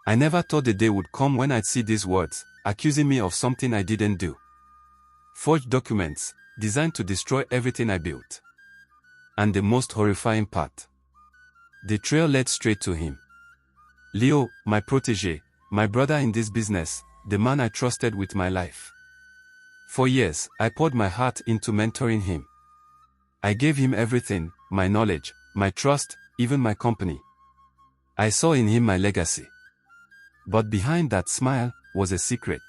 I never thought the day would come when I'd see these words, accusing me of something I didn't do. Forged documents, designed to destroy everything I built. And the most horrifying part. The trail led straight to him. Leo, my protégé, my brother in this business, the man I trusted with my life. For years, I poured my heart into mentoring him. I gave him everything, my knowledge, my trust, even my company. I saw in him my legacy. But behind that smile was a secret.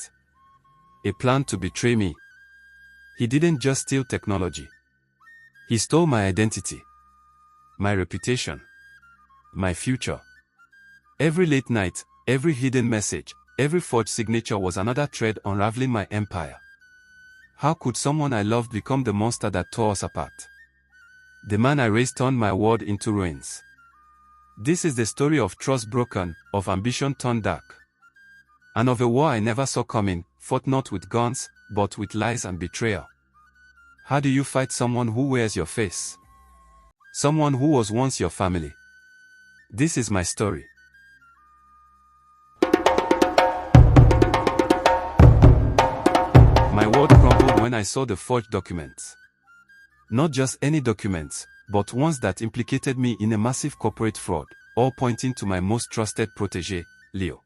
A plan to betray me. He didn't just steal technology. He stole my identity, my reputation, my future. Every late night, every hidden message, every forged signature was another thread unraveling my empire. How could someone I loved become the monster that tore us apart? The man I raised turned my world into ruins. This is the story of trust broken, of ambition turned dark. And of a war I never saw coming, fought not with guns, but with lies and betrayal. How do you fight someone who wears your face? Someone who was once your family. This is my story. My world crumbled when I saw the forged documents. Not just any documents, but ones that implicated me in a massive corporate fraud, all pointing to my most trusted protégé, Leo.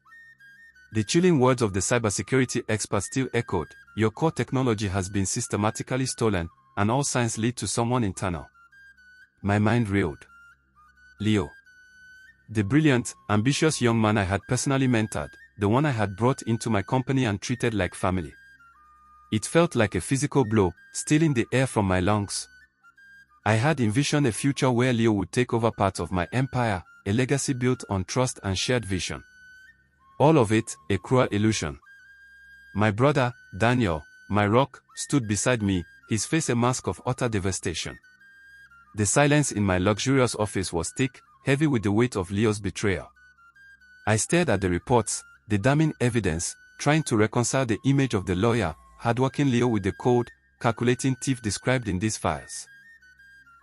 The chilling words of the cybersecurity expert still echoed, your core technology has been systematically stolen, and all signs lead to someone internal. My mind reeled. Leo. The brilliant, ambitious young man I had personally mentored, the one I had brought into my company and treated like family. It felt like a physical blow, stealing the air from my lungs. I had envisioned a future where Leo would take over parts of my empire, a legacy built on trust and shared vision. All of it, a cruel illusion. My brother, Daniel, my rock, stood beside me, his face a mask of utter devastation. The silence in my luxurious office was thick, heavy with the weight of Leo's betrayal. I stared at the reports, the damning evidence, trying to reconcile the image of the lawyer, hardworking Leo with the cold, calculating thief described in these files.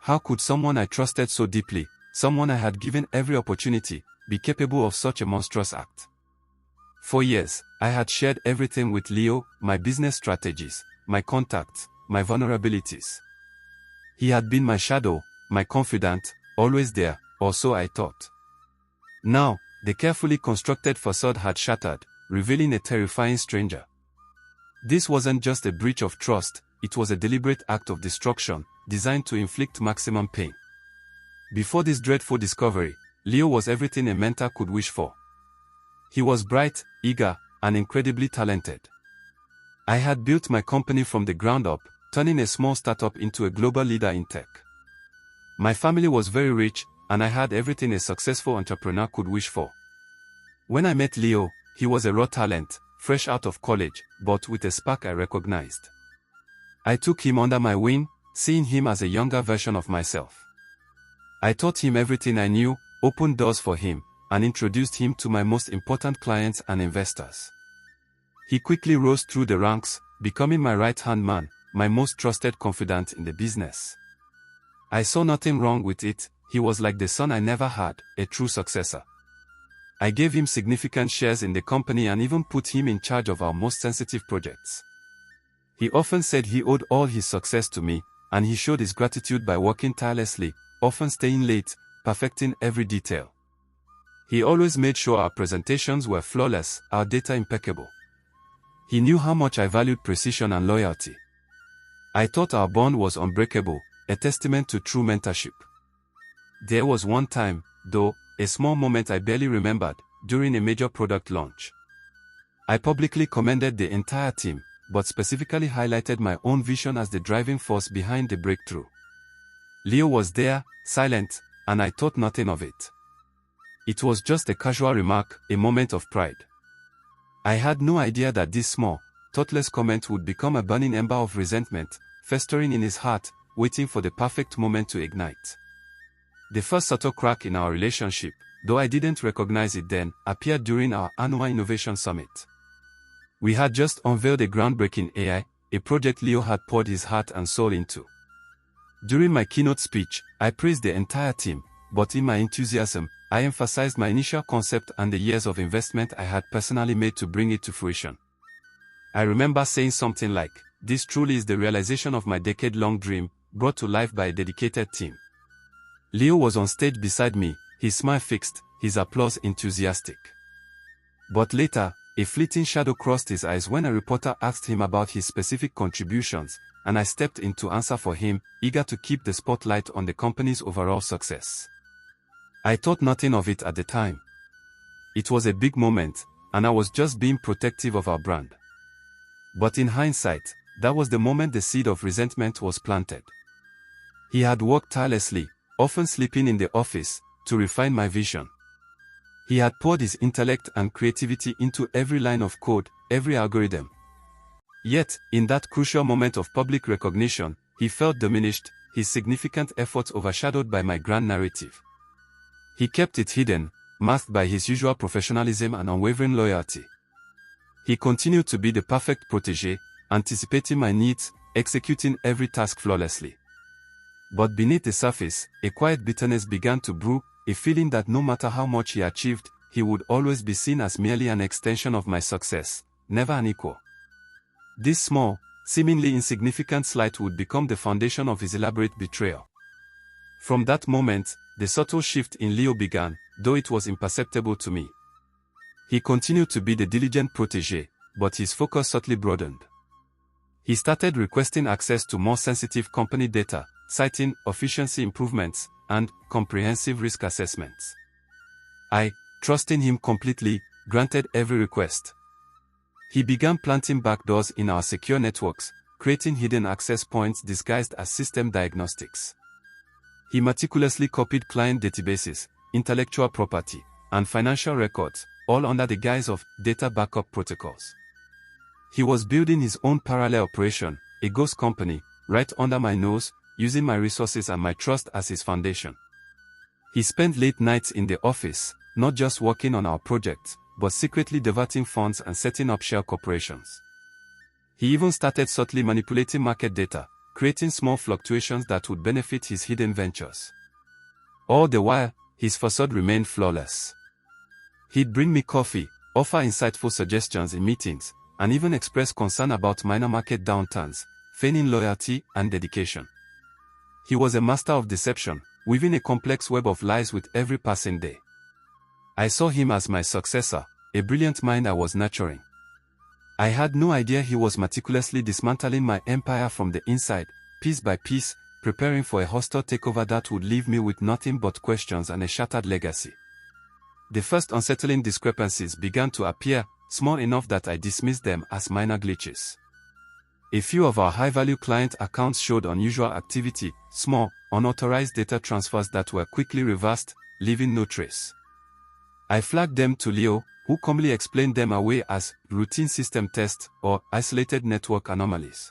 How could someone I trusted so deeply, someone I had given every opportunity, be capable of such a monstrous act? For years, I had shared everything with Leo, my business strategies, my contacts, my vulnerabilities. He had been my shadow, my confidant, always there, or so I thought. Now, the carefully constructed facade had shattered, revealing a terrifying stranger. This wasn't just a breach of trust, it was a deliberate act of destruction, designed to inflict maximum pain. Before this dreadful discovery, Leo was everything a mentor could wish for. He was bright, eager, and incredibly talented. I had built my company from the ground up, turning a small startup into a global leader in tech. My family was very rich, and I had everything a successful entrepreneur could wish for. When I met Leo, he was a raw talent, fresh out of college, but with a spark I recognized. I took him under my wing, seeing him as a younger version of myself. I taught him everything I knew, opened doors for him, and introduced him to my most important clients and investors. He quickly rose through the ranks, becoming my right-hand man, my most trusted confidant in the business. I saw nothing wrong with it, he was like the son I never had, a true successor. I gave him significant shares in the company and even put him in charge of our most sensitive projects. He often said he owed all his success to me, and he showed his gratitude by working tirelessly, often staying late, perfecting every detail. He always made sure our presentations were flawless, our data impeccable. He knew how much I valued precision and loyalty. I thought our bond was unbreakable, a testament to true mentorship. There was one time, though, a small moment I barely remembered, during a major product launch. I publicly commended the entire team, but specifically highlighted my own vision as the driving force behind the breakthrough. Leo was there, silent, and I thought nothing of it. It was just a casual remark, a moment of pride. I had no idea that this small, thoughtless comment would become a burning ember of resentment, festering in his heart, waiting for the perfect moment to ignite. The first subtle crack in our relationship, though I didn't recognize it then, appeared during our annual Innovation Summit. We had just unveiled a groundbreaking AI, a project Leo had poured his heart and soul into. During my keynote speech, I praised the entire team, but in my enthusiasm, I emphasized my initial concept and the years of investment I had personally made to bring it to fruition. I remember saying something like, "This truly is the realization of my decade-long dream, brought to life by a dedicated team." Leo was on stage beside me, his smile fixed, his applause enthusiastic. But later, a fleeting shadow crossed his eyes when a reporter asked him about his specific contributions, and I stepped in to answer for him, eager to keep the spotlight on the company's overall success. I thought nothing of it at the time. It was a big moment, and I was just being protective of our brand. But in hindsight, that was the moment the seed of resentment was planted. He had worked tirelessly, often sleeping in the office, to refine my vision. He had poured his intellect and creativity into every line of code, every algorithm. Yet, in that crucial moment of public recognition, he felt diminished, his significant efforts overshadowed by my grand narrative. He kept it hidden, masked by his usual professionalism and unwavering loyalty. He continued to be the perfect protégé, anticipating my needs, executing every task flawlessly. But beneath the surface, a quiet bitterness began to brew, a feeling that no matter how much he achieved, he would always be seen as merely an extension of my success, never an equal. This small, seemingly insignificant slight would become the foundation of his elaborate betrayal. From that moment, the subtle shift in Leo began, though it was imperceptible to me. He continued to be the diligent protégé, but his focus subtly broadened. He started requesting access to more sensitive company data, citing efficiency improvements and comprehensive risk assessments. I, trusting him completely, granted every request. He began planting backdoors in our secure networks, creating hidden access points disguised as system diagnostics. He meticulously copied client databases, intellectual property, and financial records, all under the guise of data backup protocols. He was building his own parallel operation, a ghost company, right under my nose, using my resources and my trust as his foundation. He spent late nights in the office, not just working on our projects, but secretly diverting funds and setting up shell corporations. He even started subtly manipulating market data, creating small fluctuations that would benefit his hidden ventures. All the while, his facade remained flawless. He'd bring me coffee, offer insightful suggestions in meetings, and even express concern about minor market downturns, feigning loyalty and dedication. He was a master of deception, weaving a complex web of lies with every passing day. I saw him as my successor, a brilliant mind I was nurturing. I had no idea he was meticulously dismantling my empire from the inside, piece by piece, preparing for a hostile takeover that would leave me with nothing but questions and a shattered legacy. The first unsettling discrepancies began to appear, small enough that I dismissed them as minor glitches. A few of our high-value client accounts showed unusual activity, small, unauthorized data transfers that were quickly reversed, leaving no trace. I flagged them to Leo, who calmly explained them away as routine system tests or isolated network anomalies.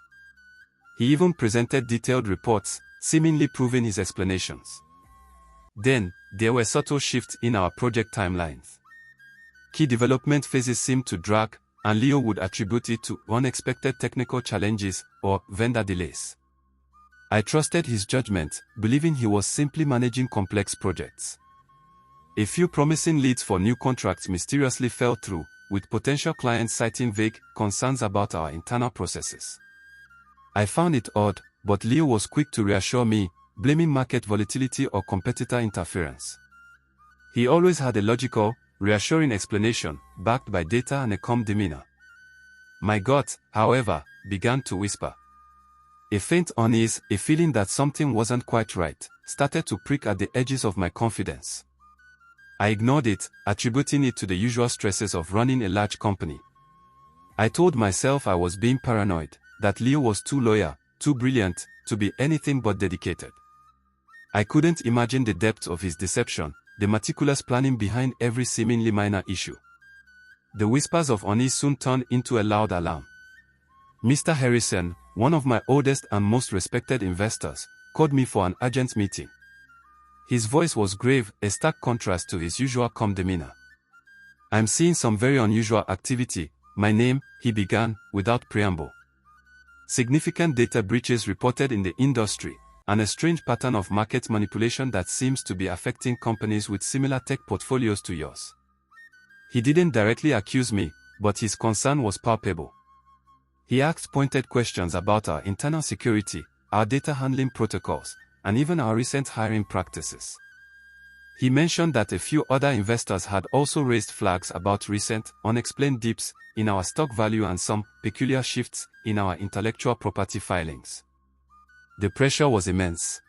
He even presented detailed reports, seemingly proving his explanations. Then, there were subtle shifts in our project timelines. Key development phases seemed to drag, and Leo would attribute it to unexpected technical challenges or vendor delays. I trusted his judgment, believing he was simply managing complex projects. A few promising leads for new contracts mysteriously fell through, with potential clients citing vague concerns about our internal processes. I found it odd, but Leo was quick to reassure me, blaming market volatility or competitor interference. He always had a logical, reassuring explanation, backed by data and a calm demeanor. My gut, however, began to whisper. A faint unease, a feeling that something wasn't quite right, started to prick at the edges of my confidence. I ignored it, attributing it to the usual stresses of running a large company. I told myself I was being paranoid, that Leo was too loyal, too brilliant, to be anything but dedicated. I couldn't imagine the depth of his deception, the meticulous planning behind every seemingly minor issue. The whispers of unease soon turned into a loud alarm. Mr. Harrison, one of my oldest and most respected investors, called me for an urgent meeting. His voice was grave, a stark contrast to his usual calm demeanor. "I'm seeing some very unusual activity, my name," he began, without preamble. "Significant data breaches reported in the industry, and a strange pattern of market manipulation that seems to be affecting companies with similar tech portfolios to yours. He didn't directly accuse me, but his concern was palpable. He asked pointed questions about our internal security, our data handling protocols, and even our recent hiring practices. He mentioned that a few other investors had also raised flags about recent, unexplained dips in our stock value and some peculiar shifts in our intellectual property filings. The pressure was immense.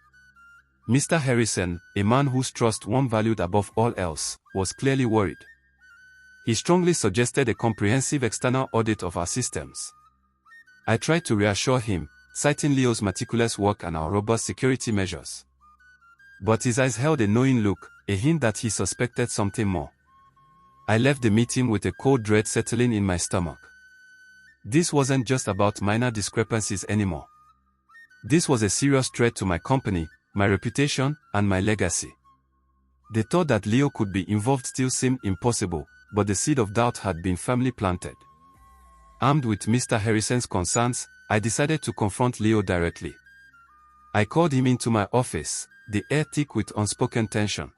Mr. Harrison, a man whose trust one valued above all else, was clearly worried. He strongly suggested a comprehensive external audit of our systems. I tried to reassure him, citing Leo's meticulous work and our robust security measures. But his eyes held a knowing look, a hint that he suspected something more. I left the meeting with a cold dread settling in my stomach. This wasn't just about minor discrepancies anymore. This was a serious threat to my company, my reputation, and my legacy. The thought that Leo could be involved still seemed impossible, but the seed of doubt had been firmly planted. Armed with Mr. Harrison's concerns, I decided to confront Leo directly. I called him into my office, the air thick with unspoken tension.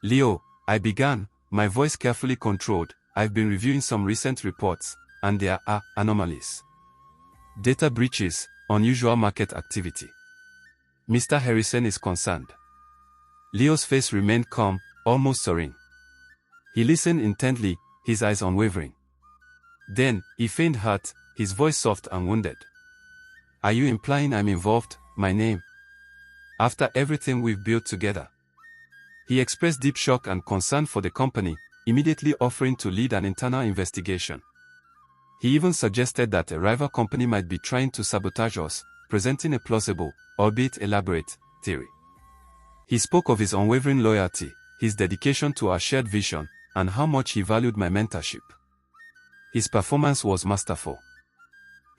"Leo," I began, my voice carefully controlled, "I've been reviewing some recent reports, and there are anomalies. Data breaches, unusual market activity. Mr. Harrison is concerned." Leo's face remained calm, almost serene. He listened intently, his eyes unwavering. Then, he feigned hurt, his voice soft and wounded. "Are you implying I'm involved, my name? After everything we've built together?" He expressed deep shock and concern for the company, immediately offering to lead an internal investigation. He even suggested that a rival company might be trying to sabotage us, presenting a plausible, albeit elaborate, theory. He spoke of his unwavering loyalty, his dedication to our shared vision, and how much he valued my mentorship. His performance was masterful.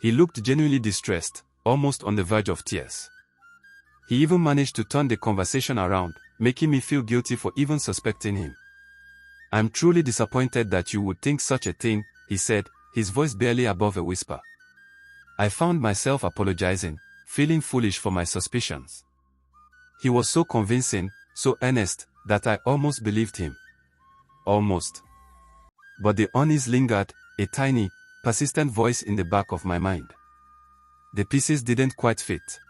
He looked genuinely distressed, almost on the verge of tears. He even managed to turn the conversation around, making me feel guilty for even suspecting him. "I'm truly disappointed that you would think such a thing," he said, his voice barely above a whisper. I found myself apologizing, feeling foolish for my suspicions. He was so convincing, so earnest, that I almost believed him. Almost. But the unease lingered, a tiny, persistent voice in the back of my mind. The pieces didn't quite fit.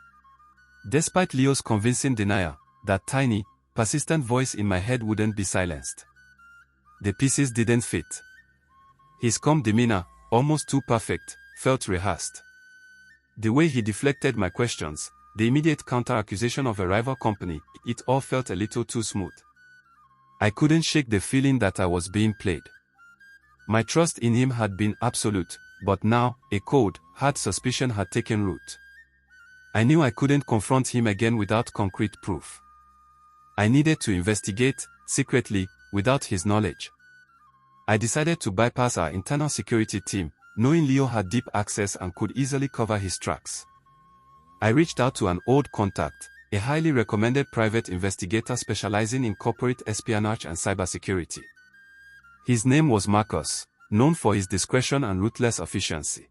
Despite Leo's convincing denial, that tiny, persistent voice in my head wouldn't be silenced. The pieces didn't fit. His calm demeanor, almost too perfect, felt rehearsed. The way he deflected my questions, the immediate counter-accusation of a rival company, it all felt a little too smooth. I couldn't shake the feeling that I was being played. My trust in him had been absolute, but now, a cold, hard suspicion had taken root. I knew I couldn't confront him again without concrete proof. I needed to investigate, secretly, without his knowledge. I decided to bypass our internal security team, knowing Leo had deep access and could easily cover his tracks. I reached out to an old contact, a highly recommended private investigator specializing in corporate espionage and cybersecurity. His name was Marcus, known for his discretion and ruthless efficiency.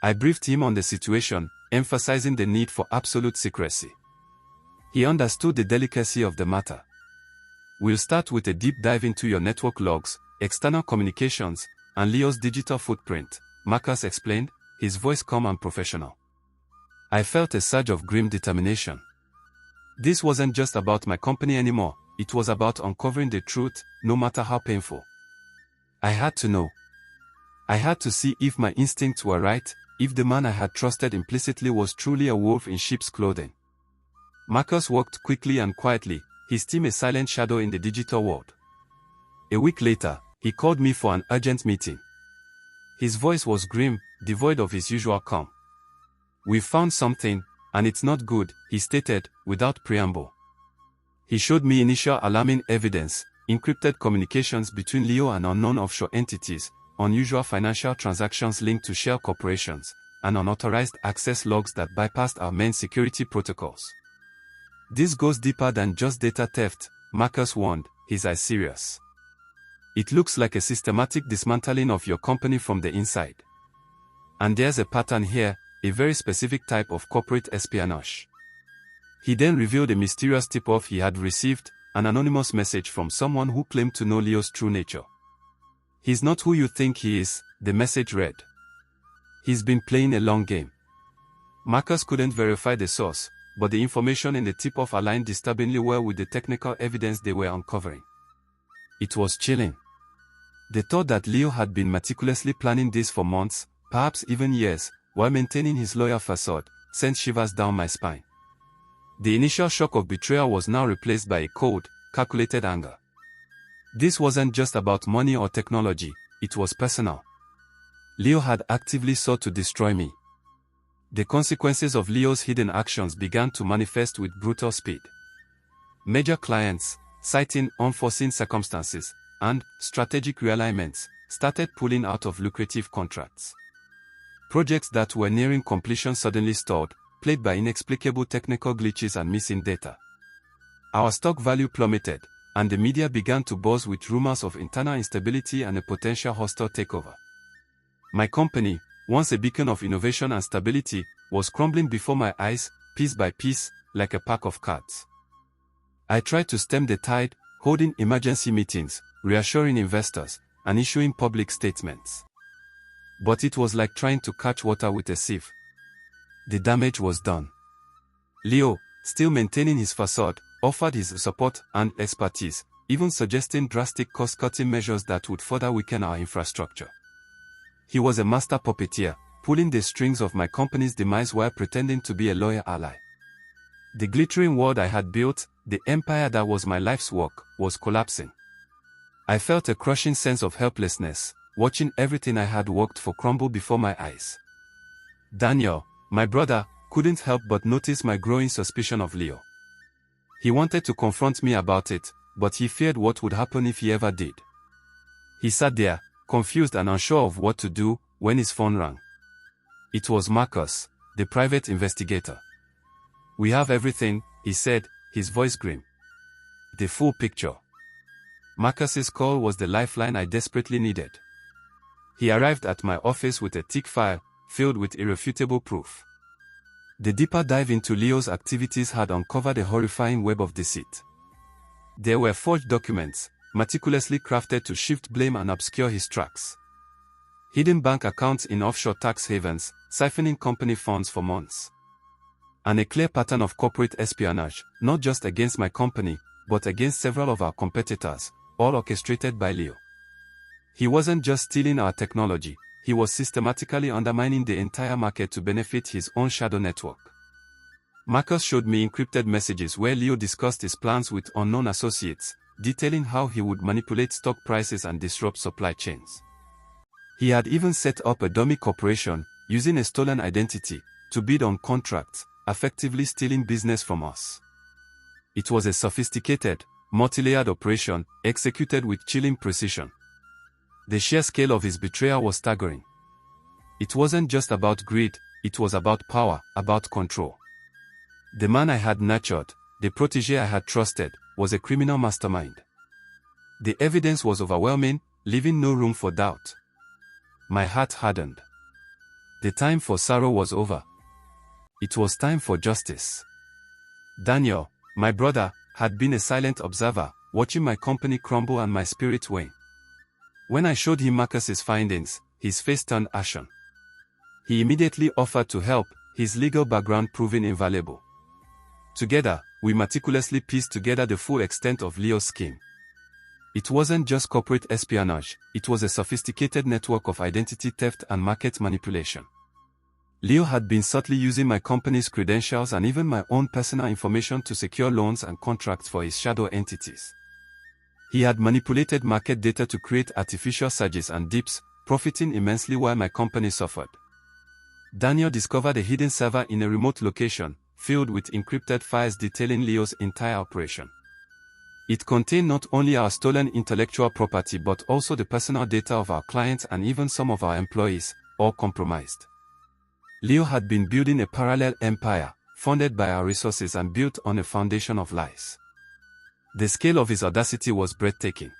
I briefed him on the situation, emphasizing the need for absolute secrecy. He understood the delicacy of the matter. "We'll start with a deep dive into your network logs, external communications, and Leo's digital footprint," Marcus explained, his voice calm and professional. I felt a surge of grim determination. This wasn't just about my company anymore, it was about uncovering the truth, no matter how painful. I had to know. I had to see if my instincts were right, if the man I had trusted implicitly was truly a wolf in sheep's clothing. Marcus worked quickly and quietly, his team a silent shadow in the digital world. A week later, he called me for an urgent meeting. His voice was grim, devoid of his usual calm. "We found something, and it's not good," he stated, without preamble. He showed me initial alarming evidence, encrypted communications between Leo and unknown offshore entities, unusual financial transactions linked to shell corporations, and unauthorized access logs that bypassed our main security protocols. "This goes deeper than just data theft," Marcus warned, his eyes serious. "It looks like a systematic dismantling of your company from the inside. And there's a pattern here, a very specific type of corporate espionage. He then revealed a mysterious tip-off he had received, an anonymous message from someone who claimed to know Leo's true nature. "He's not who you think he is," the message read. "He's been playing a long game." Marcus couldn't verify the source, but the information in the tip-off aligned disturbingly well with the technical evidence they were uncovering. It was chilling. They thought that Leo had been meticulously planning this for months, perhaps even years, while maintaining his loyal facade, sent shivers down my spine. The initial shock of betrayal was now replaced by a cold, calculated anger. This wasn't just about money or technology, it was personal. Leo had actively sought to destroy me. The consequences of Leo's hidden actions began to manifest with brutal speed. Major clients, citing unforeseen circumstances and strategic realignments, started pulling out of lucrative contracts. Projects that were nearing completion suddenly stalled, plagued by inexplicable technical glitches and missing data. Our stock value plummeted, and the media began to buzz with rumors of internal instability and a potential hostile takeover. My company, once a beacon of innovation and stability, was crumbling before my eyes, piece by piece, like a pack of cards. I tried to stem the tide, holding emergency meetings, reassuring investors, and issuing public statements. But it was like trying to catch water with a sieve. The damage was done. Leo, still maintaining his facade, offered his support and expertise, even suggesting drastic cost-cutting measures that would further weaken our infrastructure. He was a master puppeteer, pulling the strings of my company's demise while pretending to be a loyal ally. The glittering world I had built, the empire that was my life's work, was collapsing. I felt a crushing sense of helplessness, watching everything I had worked for crumble before my eyes. Daniel, my brother, couldn't help but notice my growing suspicion of Leo. He wanted to confront me about it, but he feared what would happen if he ever did. He sat there, confused and unsure of what to do, when his phone rang. It was Marcus, the private investigator. "We have everything," he said, his voice grim. "The full picture." Marcus's call was the lifeline I desperately needed. He arrived at my office with a thick file, filled with irrefutable proof. The deeper dive into Leo's activities had uncovered a horrifying web of deceit. There were forged documents, meticulously crafted to shift blame and obscure his tracks. Hidden bank accounts in offshore tax havens, siphoning company funds for months. And a clear pattern of corporate espionage, not just against my company, but against several of our competitors, all orchestrated by Leo. He wasn't just stealing our technology, he was systematically undermining the entire market to benefit his own shadow network. Marcus showed me encrypted messages where Leo discussed his plans with unknown associates, detailing how he would manipulate stock prices and disrupt supply chains. He had even set up a dummy corporation, using a stolen identity, to bid on contracts, effectively stealing business from us. It was a sophisticated, multi-layered operation, executed with chilling precision. The sheer scale of his betrayal was staggering. It wasn't just about greed, it was about power, about control. The man I had nurtured, the protégé I had trusted, was a criminal mastermind. The evidence was overwhelming, leaving no room for doubt. My heart hardened. The time for sorrow was over. It was time for justice. Daniel, my brother, had been a silent observer, watching my company crumble and my spirit wane. When I showed him Marcus's findings, his face turned ashen. He immediately offered to help, his legal background proving invaluable. Together, we meticulously pieced together the full extent of Leo's scheme. It wasn't just corporate espionage, it was a sophisticated network of identity theft and market manipulation. Leo had been subtly using my company's credentials and even my own personal information to secure loans and contracts for his shadow entities. He had manipulated market data to create artificial surges and dips, profiting immensely while my company suffered. Daniel discovered a hidden server in a remote location, filled with encrypted files detailing Leo's entire operation. It contained not only our stolen intellectual property but also the personal data of our clients and even some of our employees, all compromised. Leo had been building a parallel empire, funded by our resources and built on a foundation of lies. The scale of his audacity was breathtaking.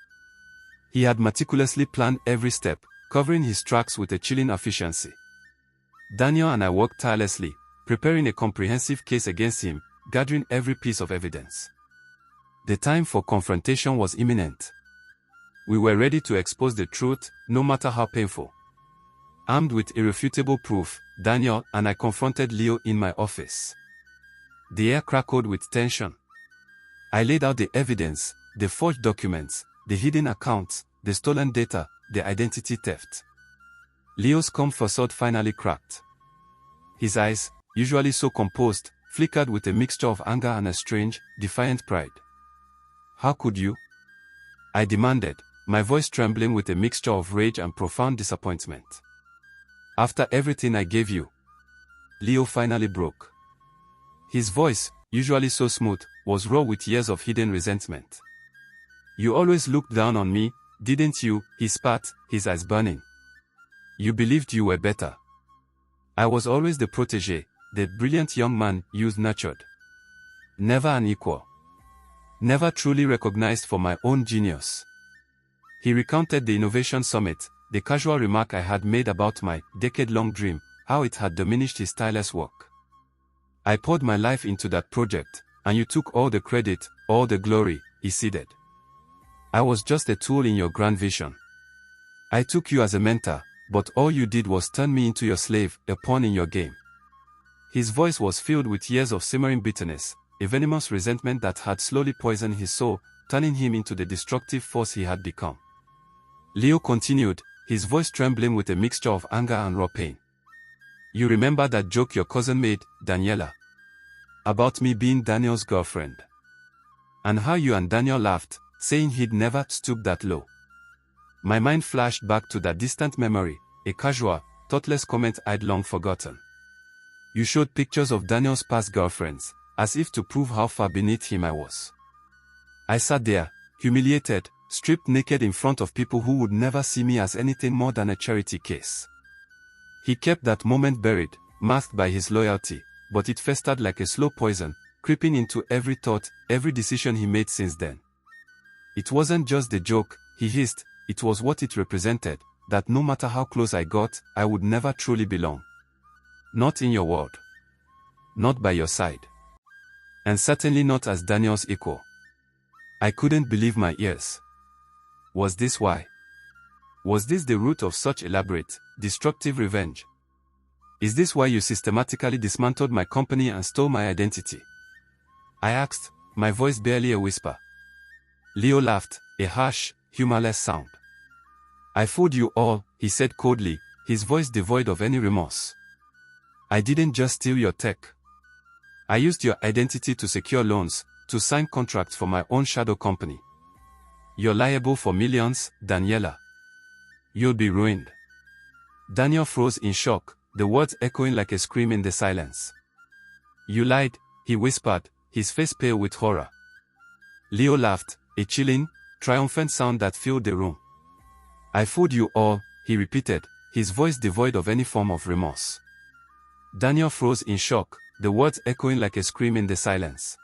He had meticulously planned every step, covering his tracks with a chilling efficiency. Daniel and I worked tirelessly, preparing a comprehensive case against him, gathering every piece of evidence. The time for confrontation was imminent. We were ready to expose the truth, no matter how painful. Armed with irrefutable proof, Daniel and I confronted Leo in my office. The air crackled with tension. I laid out the evidence, the forged documents, the hidden accounts, the stolen data, the identity theft. Leo's calm facade finally cracked. His eyes, usually so composed, flickered with a mixture of anger and a strange, defiant pride. "How could you?" I demanded, my voice trembling with a mixture of rage and profound disappointment. "After everything I gave you." Leo finally broke. His voice, usually so smooth, was raw with years of hidden resentment. "You always looked down on me, didn't you?" he spat, his eyes burning. "You believed you were better. I was always the protégé, the brilliant young man you nurtured. Never an equal. Never truly recognized for my own genius." He recounted the Innovation Summit, the casual remark I had made about my decade-long dream, how it had diminished his tireless work. "I poured my life into that project, and you took all the credit, all the glory," he ceded. "I was just a tool in your grand vision. I took you as a mentor, but all you did was turn me into your slave, a pawn in your game." His voice was filled with years of simmering bitterness, a venomous resentment that had slowly poisoned his soul, turning him into the destructive force he had become. Leo continued, his voice trembling with a mixture of anger and raw pain. "You remember that joke your cousin made, Daniela? About me being Daniel's girlfriend? And how you and Daniel laughed, saying he'd never stoop that low?" My mind flashed back to that distant memory, a casual, thoughtless comment I'd long forgotten. "You showed pictures of Daniel's past girlfriends, as if to prove how far beneath him I was." I sat there, humiliated, stripped naked in front of people who would never see me as anything more than a charity case. He kept that moment buried, masked by his loyalty, but it festered like a slow poison, creeping into every thought, every decision he made since then. "It wasn't just the joke," he hissed, "it was what it represented, that no matter how close I got, I would never truly belong. Not in your world. Not by your side. And certainly not as Daniel's equal." I couldn't believe my ears. Was this why? Was this the root of such elaborate, destructive revenge? Is this why you systematically dismantled my company and stole my identity? I asked, my voice barely a whisper. Leo laughed, a harsh, humorless sound. "I fooled you all," he said coldly, his voice devoid of any remorse. "I didn't just steal your tech. I used your identity to secure loans, to sign contracts for my own shadow company. You're liable for millions, Daniela. You'll be ruined." Daniel froze in shock, the words echoing like a scream in the silence. "You lied," he whispered, his face pale with horror. Leo laughed, a chilling, triumphant sound that filled the room. "I fooled you all," he repeated, his voice devoid of any form of remorse. Daniel froze in shock, the words echoing like a scream in the silence.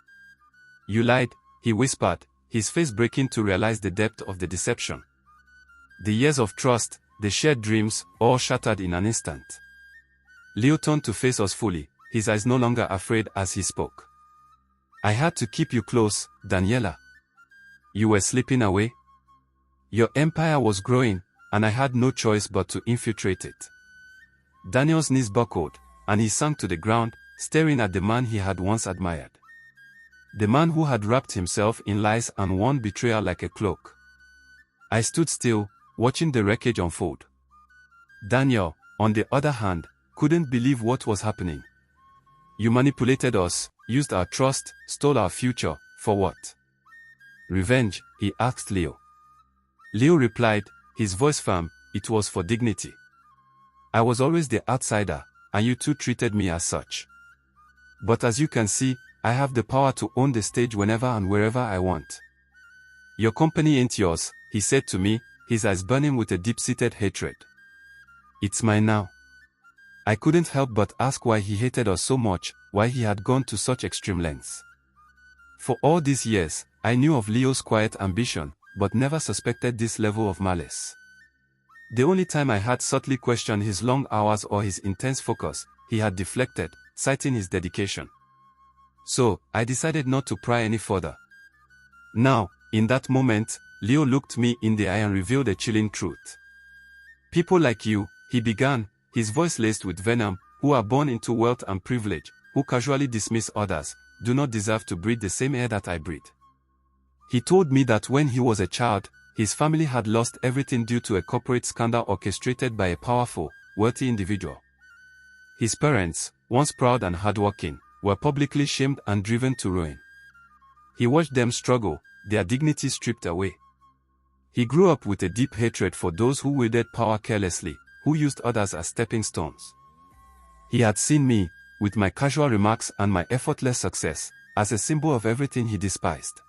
"You lied," he whispered, his face breaking to realize the depth of the deception. The years of trust, the shared dreams, all shattered in an instant. Leo turned to face us fully, his eyes no longer afraid as he spoke. "I had to keep you close, Daniela. You were slipping away. Your empire was growing, and I had no choice but to infiltrate it." Daniel's knees buckled, and he sank to the ground, staring at the man he had once admired. The man who had wrapped himself in lies and worn betrayal like a cloak. I stood still, watching the wreckage unfold. Daniel, on the other hand, couldn't believe what was happening. "You manipulated us, used our trust, stole our future, for what? Revenge?" he asked Leo. Leo replied, his voice firm, "It was for dignity. I was always the outsider, and you two treated me as such. But as you can see, I have the power to own the stage whenever and wherever I want. Your company ain't yours," he said to me, his eyes burning with a deep-seated hatred. "It's mine now." I couldn't help but ask why he hated us so much, why he had gone to such extreme lengths. For all these years, I knew of Leo's quiet ambition, but never suspected this level of malice. The only time I had subtly questioned his long hours or his intense focus, he had deflected, citing his dedication. So, I decided not to pry any further. Now, in that moment, Leo looked me in the eye and revealed a chilling truth. People like you, he began, his voice laced with venom, who are born into wealth and privilege, who casually dismiss others, do not deserve to breathe the same air that I breathe. He told me that when he was a child, his family had lost everything due to a corporate scandal orchestrated by a powerful, wealthy individual. His parents, once proud and hardworking, were publicly shamed and driven to ruin. He watched them struggle, their dignity stripped away. He grew up with a deep hatred for those who wielded power carelessly, who used others as stepping stones. He had seen me, with my casual remarks and my effortless success, as a symbol of everything he despised.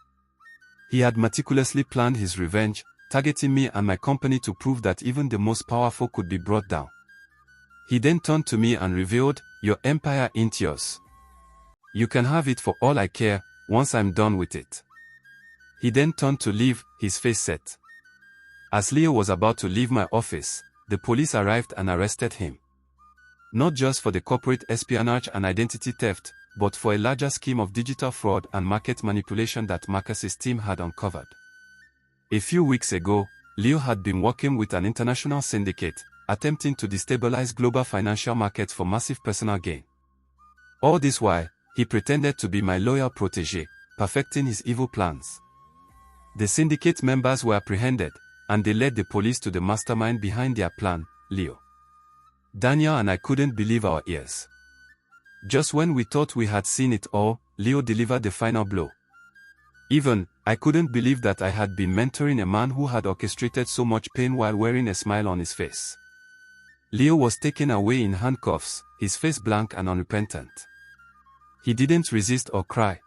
He had meticulously planned his revenge, targeting me and my company to prove that even the most powerful could be brought down. He then turned to me and revealed, "Your empire ain't yours. You can have it for all I care, once I'm done with it." He then turned to leave, his face set. As Leo was about to leave my office, the police arrived and arrested him. Not just for the corporate espionage and identity theft, but for a larger scheme of digital fraud and market manipulation that Marcus's team had uncovered. A few weeks ago, Leo had been working with an international syndicate, attempting to destabilize global financial markets for massive personal gain. All this while, he pretended to be my loyal protégé, perfecting his evil plans. The syndicate members were apprehended, and they led the police to the mastermind behind their plan, Leo. Daniel and I couldn't believe our ears. Just when we thought we had seen it all, Leo delivered the final blow. Even, I couldn't believe that I had been mentoring a man who had orchestrated so much pain while wearing a smile on his face. Leo was taken away in handcuffs, his face blank and unrepentant. He didn't resist or cry.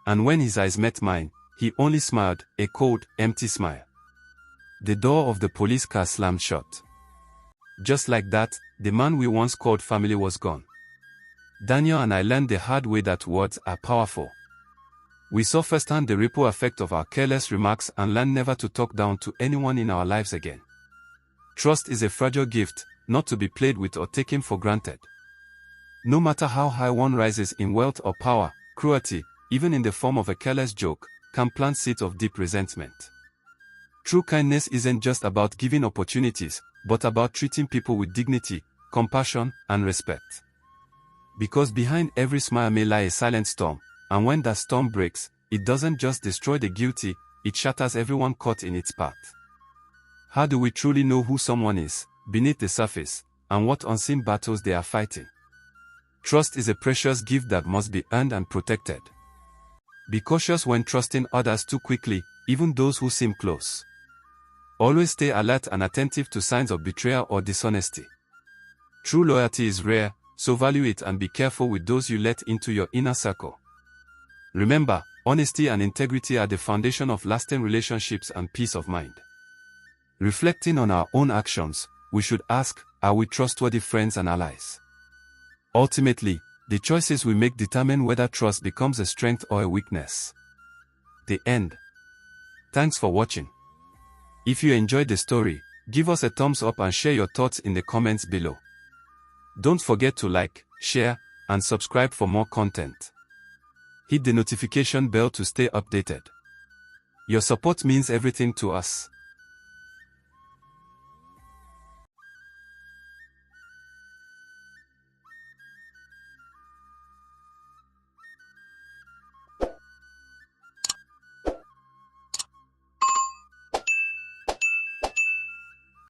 And when his eyes met mine, he only smiled, a cold, empty smile. The door of the police car slammed shut. Just like that, the man we once called family was gone. Daniel and I learned the hard way that words are powerful. We saw firsthand the ripple effect of our careless remarks and learned never to talk down to anyone in our lives again. Trust is a fragile gift, not to be played with or taken for granted. No matter how high one rises in wealth or power, cruelty, even in the form of a careless joke, can plant seeds of deep resentment. True kindness isn't just about giving opportunities, but about treating people with dignity, compassion, and respect. Because behind every smile may lie a silent storm, and when that storm breaks, it doesn't just destroy the guilty, it shatters everyone caught in its path. How do we truly know who someone is, beneath the surface, and what unseen battles they are fighting? Trust is a precious gift that must be earned and protected. Be cautious when trusting others too quickly, even those who seem close. Always stay alert and attentive to signs of betrayal or dishonesty. True loyalty is rare, so value it and be careful with those you let into your inner circle. Remember, honesty and integrity are the foundation of lasting relationships and peace of mind. Reflecting on our own actions, we should ask, are we trustworthy friends and allies? Ultimately, the choices we make determine whether trust becomes a strength or a weakness. The end. Thanks for watching. If you enjoyed the story, give us a thumbs up and share your thoughts in the comments below. Don't forget to like, share, and subscribe for more content. Hit the notification bell to stay updated. Your support means everything to us.